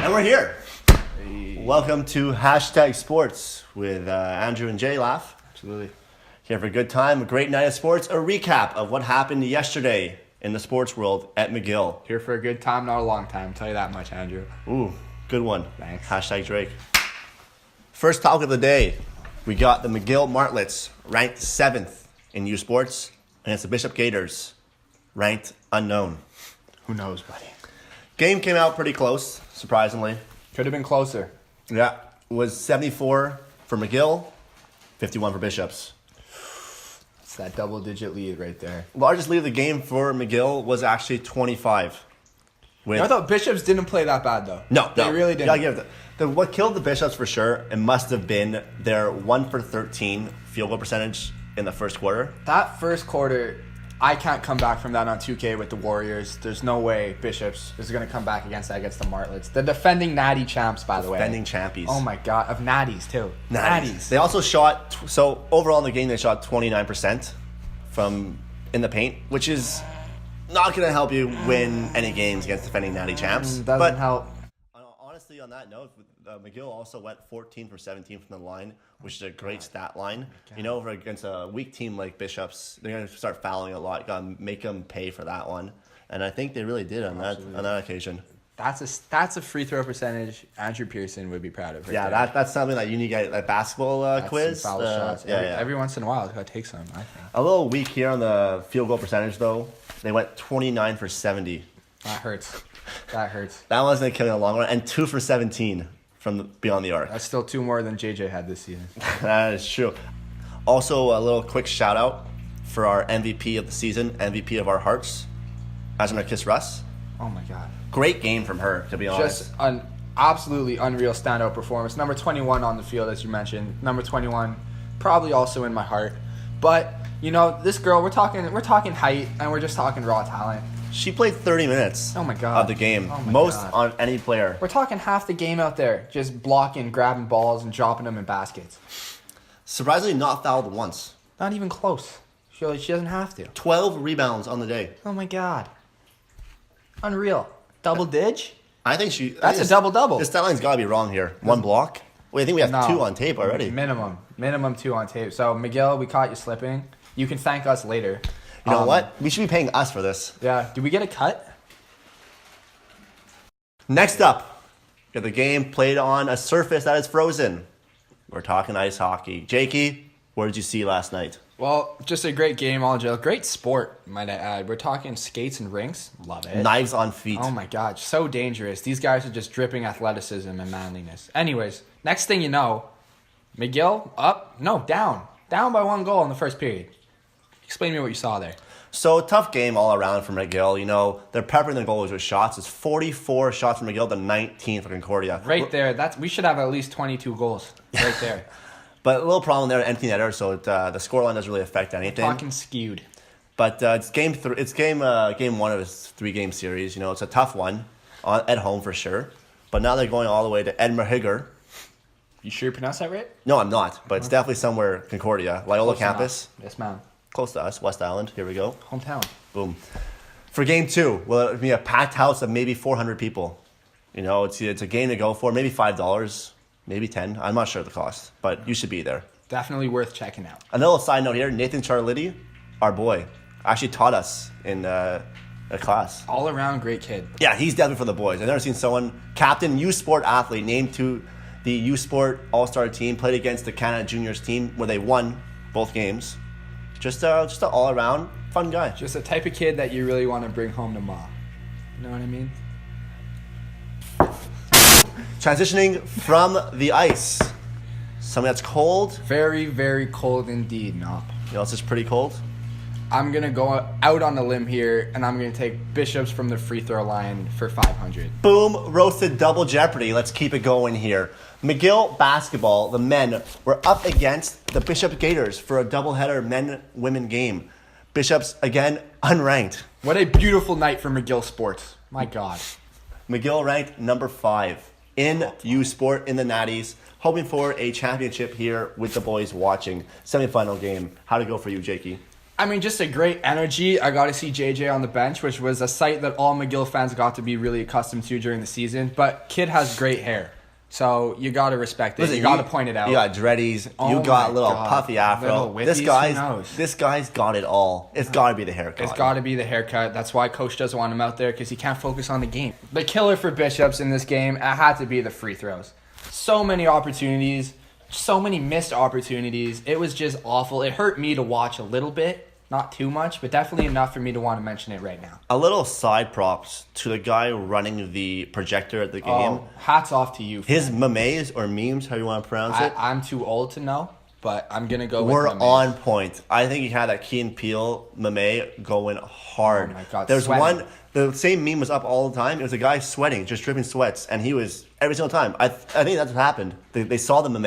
And we're here. Welcome to Hashtag Sports with Andrew and Jay Laugh. Absolutely. Here for a good time, a great night of sports, a recap of what happened yesterday in the sports world at McGill. Here for a good time, not a long time. I'll tell you that much, Andrew. Ooh, good one. Thanks. Hashtag Drake. First topic of the day, we got the McGill Martlets, ranked 7th in U Sports, and it's the Bishop Gators, ranked unknown. Who knows, buddy? Game came out pretty close, surprisingly. Could have been closer. Yeah, it was 74 for McGill, 51 for Bishops. It's that double-digit lead right there. Largest lead of the game for McGill was actually 25. I thought Bishops didn't play that bad, though. No. They really didn't. Gotta give it what killed the Bishops for sure, it must have been their 1 for 13 field goal percentage in the first quarter. That first quarter, I can't come back from that on 2K with the Warriors. There's no way Bishops is going to come back against that against the Martlets. The defending Natty champs, by the way. Defending champions. Oh, my God. Of Natties, too. Natties. They also shot, so overall in the game, they shot 29% from in the paint, which is not going to help you win any games against defending Natty champs. Doesn't help. Honestly, on that note, McGill also went 14 for 17 from the line, which is a great stat line. You know, against a weak team like Bishops, they're going to start fouling a lot. Got to make them pay for that one. And I think they really did on that occasion. That's a free throw percentage Andrew Pearson would be proud of. Right there. That's something that you need to get a basketball quiz. Some foul shots. Yeah. Every once in a while, it's got to take some, I think. A little weak here on the field goal percentage, though. They went 29 for 70. That hurts. That wasn't killing a long run. And 2 for 17 from beyond the arc. That's still 2 more than JJ had this season. That is true. Also, a little quick shout out for our MVP of the season, MVP of our hearts, Kiss Russ. Oh my God. Great game from her, to be honest. Just an absolutely unreal standout performance. Number 21 on the field, as you mentioned. Number 21, probably also in my heart. But, you know, this girl, we're talking height, and we're just talking raw talent. She played 30 minutes of the game. Most on any player. We're talking half the game out there, just blocking, grabbing balls, and dropping them in baskets. Surprisingly not fouled once. Not even close. She doesn't have to. 12 rebounds on the day. Oh my God. Unreal. Double dig? I think That's a double-double. This stat line's got to be wrong here. 1 block? Wait, I think we have 2 on tape already. Minimum 2 on tape. So, Miguel, we caught you slipping. You can thank us later. You know what? We should be paying us for this. Yeah. Do we get a cut? Next up, got the game played on a surface that is frozen. We're talking ice hockey. Jakey, what did you see last night? Well, just a great game, all in jail. Great sport, might I add. We're talking skates and rinks. Love it. Knives on feet. Oh my God, so dangerous. These guys are just dripping athleticism and manliness. Anyways, next thing you know, McGill down. Down by 1 goal in the first period. Explain to me what you saw there. So, tough game all around for McGill. You know, they're peppering the goalies with shots. It's 44 shots from McGill to 19 for Concordia. Right there. We should have at least 22 goals right there. But a little problem there, empty netter, so the scoreline doesn't really affect anything. Fucking skewed. But it's game 1 of his 3-game series. You know, it's a tough one at home for sure. But now they're going all the way to Edinburgh. You sure you pronounced that right? No, I'm not. But it's definitely somewhere Concordia. Loyola campus. Yes, ma'am. Close to us, West Island. Here we go. Hometown. Boom. For game 2, will it be a packed house of maybe 400 people? You know, it's a game to go for. Maybe $5, maybe $10. I'm not sure the cost, but you should be there. Definitely worth checking out. Another side note here, Nathan Charlitti, our boy, actually taught us in a class. All around great kid. Yeah, he's definitely for the boys. I've never seen someone, captain, U Sport athlete, named to the U Sport All-Star team, played against the Canada Juniors team where they won both games. Just an all-around fun guy. Just the type of kid that you really want to bring home to mom. You know what I mean? Transitioning from the ice. Something that's cold. Very, very cold indeed, Knopp. You know, it's just pretty cold. I'm going to go out on a limb here, and I'm going to take Bishops from the free throw line for 500. Boom, roasted double jeopardy. Let's keep it going here. McGill basketball, the men, were up against the Bishop Gators for a doubleheader men-women game. Bishops, again, unranked. What a beautiful night for McGill sports. My God. McGill ranked number 5 in U Sport in the Natties, hoping for a championship here with the boys watching. Semifinal game. How'd it go for you, Jakey? I mean, just a great energy. I got to see JJ on the bench, which was a sight that all McGill fans got to be really accustomed to during the season. But kid has great hair. So you got to respect it. Listen, you got to point it out. You got dreadies. Oh you got a little God. puffy afro. Little whippies, This guy's got it all. It's got to be the haircut. It's got to be the haircut. That's why coach doesn't want him out there, because he can't focus on the game. The killer for Bishops in this game, it had to be the free throws. So many opportunities, so many missed opportunities. It was just awful. It hurt me to watch a little bit. Not too much, but definitely enough for me to want to mention it right now. A little side props to the guy running the projector at the game. Oh, hats off to you. His memes or memes, how you want to pronounce it, I'm too old to know, but I'm going to go were with memes. on point. I think he had that Key and Peele meme going hard. Oh my God, There's sweating. one, the same meme was up all the time. It was a guy sweating, just dripping sweats, and he was, every single time. I think that's what happened. They saw the meme,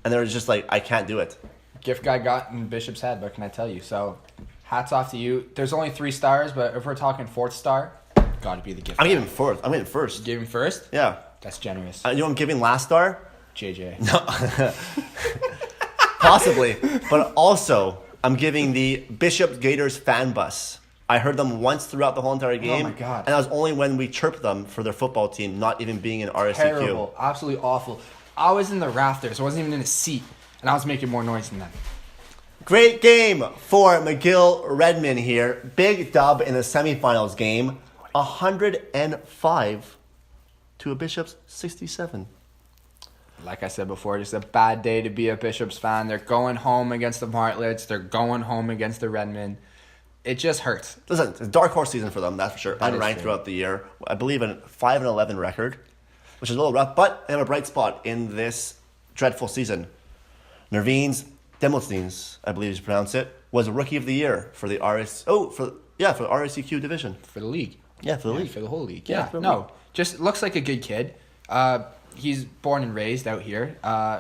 and they were just like, I can't do it. Gift guy got in Bishop's head, what can I tell you? So, hats off to you. There's only 3 stars, but if we're talking 4th star, got to be the gift I'm guy. giving fourth. I'm giving first. Give him first? Yeah. That's generous. You know what I'm giving last star? JJ. No. Possibly. But also, I'm giving the Bishop Gators fan bus. I heard them once throughout the whole entire game. Oh my God. And that was only when we chirped them for their football team, not even being in RSCQ. Terrible. Absolutely awful. I was in the rafters. I wasn't even in a seat, and I was making more noise than them. Great game for McGill Redmond here. Big dub in the semifinals game. 105 to a Bishop's 67. Like I said before, just a bad day to be a Bishops fan. They're going home against the Martlets. They're going home against the Redmond. It just hurts. Listen, it's a dark horse season for them, that's for sure. That is Unranked true. throughout the year. I believe a 5-11 record, which is a little rough, but they have a bright spot in this dreadful season. Nerveen's Demosthenes, I believe you pronounce it, was Rookie of the Year for the for the RSCQ division. For the league. Yeah, for the league. For the whole league. Yeah, Yeah, for the no. league. Just looks like a good kid. He's born and raised out here.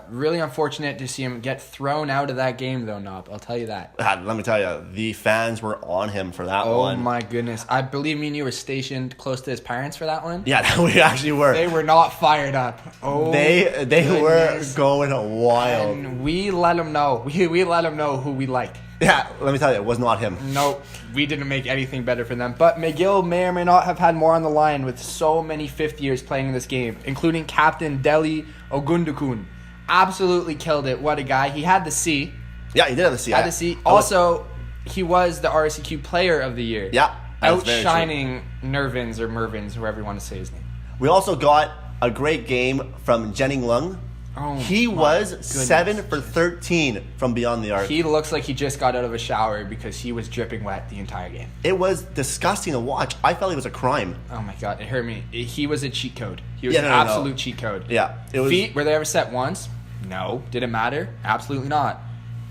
Really unfortunate to see him get thrown out of that game, though, Knopp. I'll tell you that. Let me tell you, the fans were on him for that Oh, one. my goodness. I believe me and you were stationed close to his parents for that one. Yeah, we actually were. They were not fired up. Oh, They were goodness. going wild. And we let them know. We let them know who we like. Yeah, let me tell you, it was not him. No, we didn't make anything better for them. But McGill may or may not have had more on the line with so many fifth years playing in this game, including Captain Deli Ogundukun. Absolutely killed it. What a guy. He had the C. Yeah, he did have the C. Had the C. Also, he was the RSCQ Player of the Year. Yeah, that's very true. Outshining Nervins or Mervins, whoever you want to say his name. We also got a great game from Jenning Lung. Oh, He my was goodness. 7 for 13 from beyond the arc. He looks like he just got out of a shower because he was dripping wet the entire game. It was disgusting to watch. I felt it was a crime. Oh my God, it hurt me. He was a cheat code. He was Yeah, an no. absolute cheat code. Yeah, it was. Feet, were they ever set once? No. Did it matter? Absolutely not.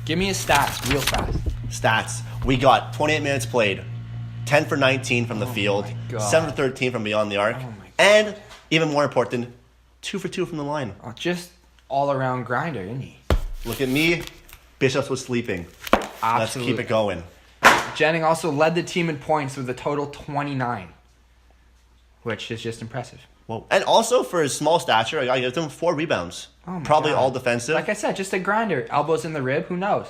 Give me his stats real fast. Stats. We got 28 minutes played, 10 for 19 from the field, my God. 7 for 13 from beyond the arc, Oh my God. and even more important, 2 for 2 from the line. Oh, just all-around grinder, isn't he? Look at me. Bishops was sleeping. Let's Absolutely. keep it going. Jennings also led the team in points with a total 29, which is just impressive. Whoa. And also for his small stature, I gotta give him 4 rebounds. Oh my Probably God. all defensive. Like I said, just a grinder. Elbows in the rib, who knows?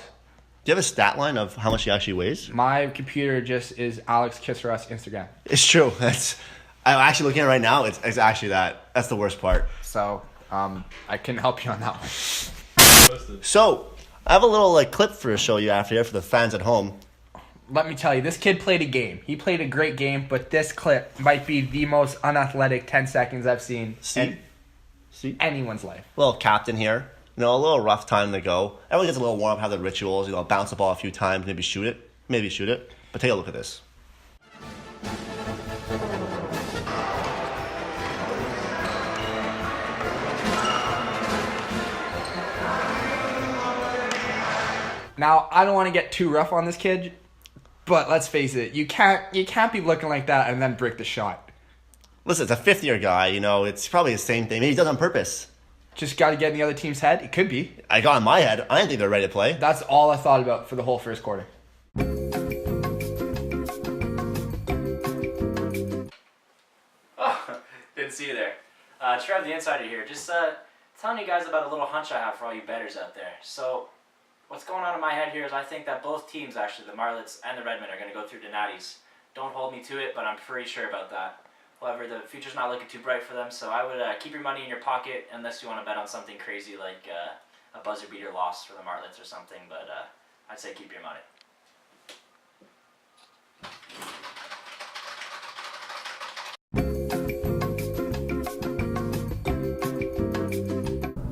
Do you have a stat line of how much he actually weighs? My computer just is Alex Kisserus Instagram. It's true. I'm actually looking at it right now. It's actually that. That's the worst part. So, I couldn't help you on that one. So, I have a little clip to show you after here for the fans at home. Let me tell you, this kid played a game. He played a great game, but this clip might be the most unathletic 10 seconds I've seen in anyone's life. Little captain here. You know, a little rough time to go. Everyone gets a little warm up, have the rituals, bounce the ball a few times, maybe shoot it. But take a look at this. Now, I don't want to get too rough on this kid, but let's face it, you can't be looking like that and then break the shot. Listen, it's a fifth-year guy. It's probably the same thing. Maybe he does it on purpose. Just got to get in the other team's head? It could be. I got in my head. I didn't think they're ready to play. That's all I thought about for the whole first quarter. Didn't see you there. Trevor, the insider here. Just telling you guys about a little hunch I have for all you bettors out there. So, what's going on in my head here is I think that both teams, actually, the Marlets and the Redmen, are going to go through the Natties. Don't hold me to it, but I'm pretty sure about that. However, the future's not looking too bright for them, so I would keep your money in your pocket unless you want to bet on something crazy like a buzzer beater loss for the Marlets or something, but I'd say keep your money.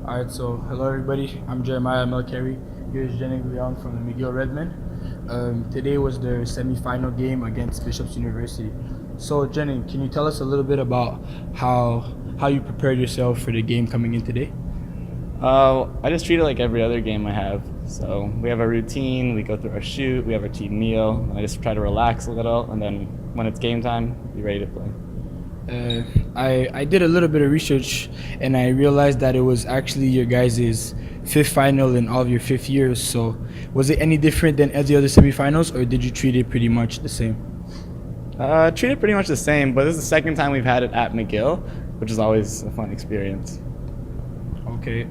Alright, so hello everybody, I'm Jeremiah Hamel-Carey. Here's Jenny Leon from the McGill Redmen. Today was their semi-final game against Bishop's University. So Jenny, can you tell us a little bit about how you prepared yourself for the game coming in today? I just treat it like every other game I have. So we have a routine, we go through our shoot, we have our team meal, and I just try to relax a little, and then when it's game time, be ready to play. I did a little bit of research and I realized that it was actually your guys' fifth final in all of your 5 years. So was it any different than the other semifinals, or did you treat it pretty much the same? Treat it pretty much the same, but this is the second time we've had it at McGill, which is always a fun experience. Okay.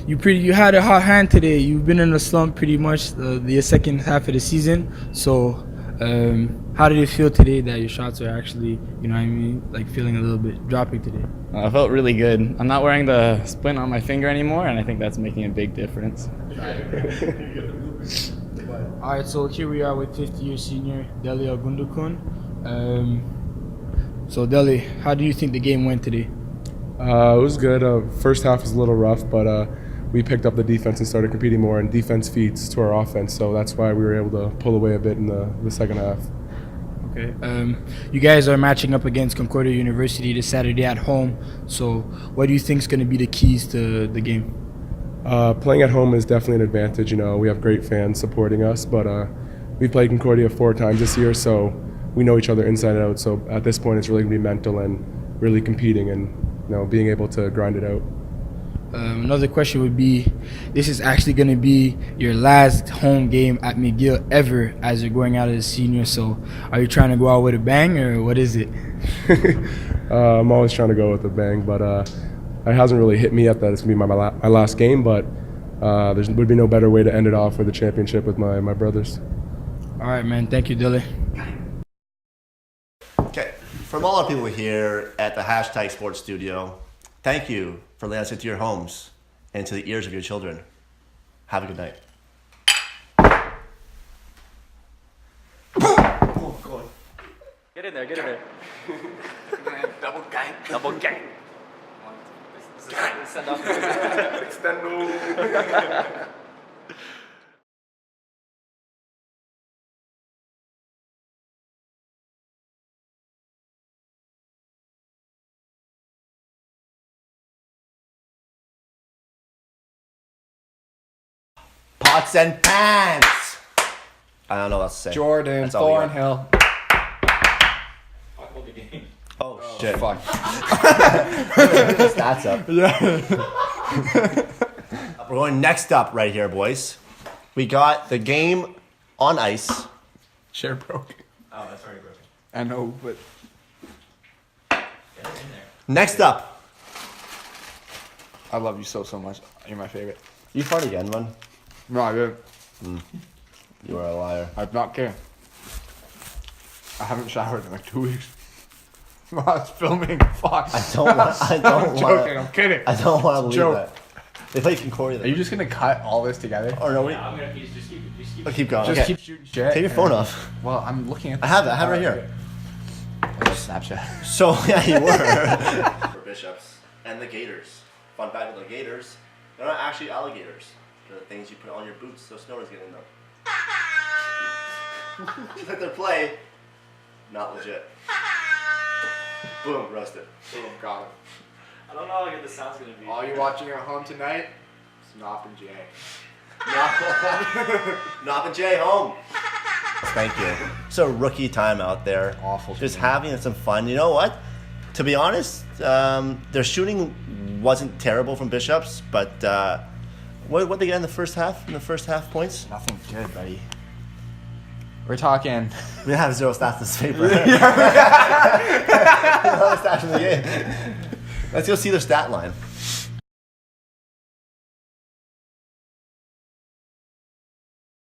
You had a hot hand today. You've been in a slump pretty much the second half of the season. So how did it feel today that your shots are actually, like feeling a little bit dropping today? I felt really good. I'm not wearing the splint on my finger anymore, and I think that's making a big difference. All right, so here we are with 50-year senior Deli Ogundukun. So Deli, how do you think the game went today? It was good. First half was a little rough, but we picked up the defense and started competing more, and defense feeds to our offense, so that's why we were able to pull away a bit in the second half. Okay. You guys are matching up against Concordia University this Saturday at home, so what do you think is going to be the keys to the game? Playing at home is definitely an advantage. We have great fans supporting us, but we played Concordia 4 times this year, so we know each other inside and out. So at this point, it's really going to be mental and really competing and being able to grind it out. Another question would be, this is actually going to be your last home game at McGill ever as you're going out as a senior, so are you trying to go out with a bang, or what is it? I'm always trying to go with a bang, but it hasn't really hit me yet that it's going to be my last game, but there would be no better way to end it off with a championship with my brothers. All right, man. Thank you, Dilly. Okay, from all our people here at the Hashtag Sports Studio, thank you for letting us into your homes and into the ears of your children. Have a good night. Get in there, get in there. Double gang. Double gang. Pots and pans. I don't know what else to say. Jordan That's all we got. Thornhill. Oh, shit. Fuck. Stats up. We're going next up right here, boys. We got the game on ice. Chair broke. Oh, that's already broken. I know, but Get it in there. Next up. I love you so much. You're my favorite. You fart again, man. No, I didn't. You are a liar. I'm not kidding. I haven't showered in like 2 weeks. While it's filming. Fuck. I don't want. I'm joking. I'm kidding. I don't want to believe joke. that. They play Concordia. Are you just gonna cut all this together? Or no? Yeah, I'm gonna just keep I'll keep going. Just Okay. keep shooting shit. Take your phone off. Well, I'm looking at. I have it. I have it right here. Snapchat. So yeah, you were. For Bishops and the Gators. Fun fact of the Gators, they're not actually alligators. They're the things you put on your boots so snow doesn't get in them. Just like their play, not legit. Boom, roasted. Boom, got him. I don't know how good the sound's gonna be. All you watching at home tonight? Knopp and Jay. Knopp and Jay home. Thank you. It's a rookie time out there. Awful. Just having some fun. You know what? To be honest, their shooting wasn't terrible from Bishops, but what they get in the first half? In the first half points? Nothing good, buddy. We're talking. We have 0 stats in this paper. 0 stats in the game. Let's go see their stat line.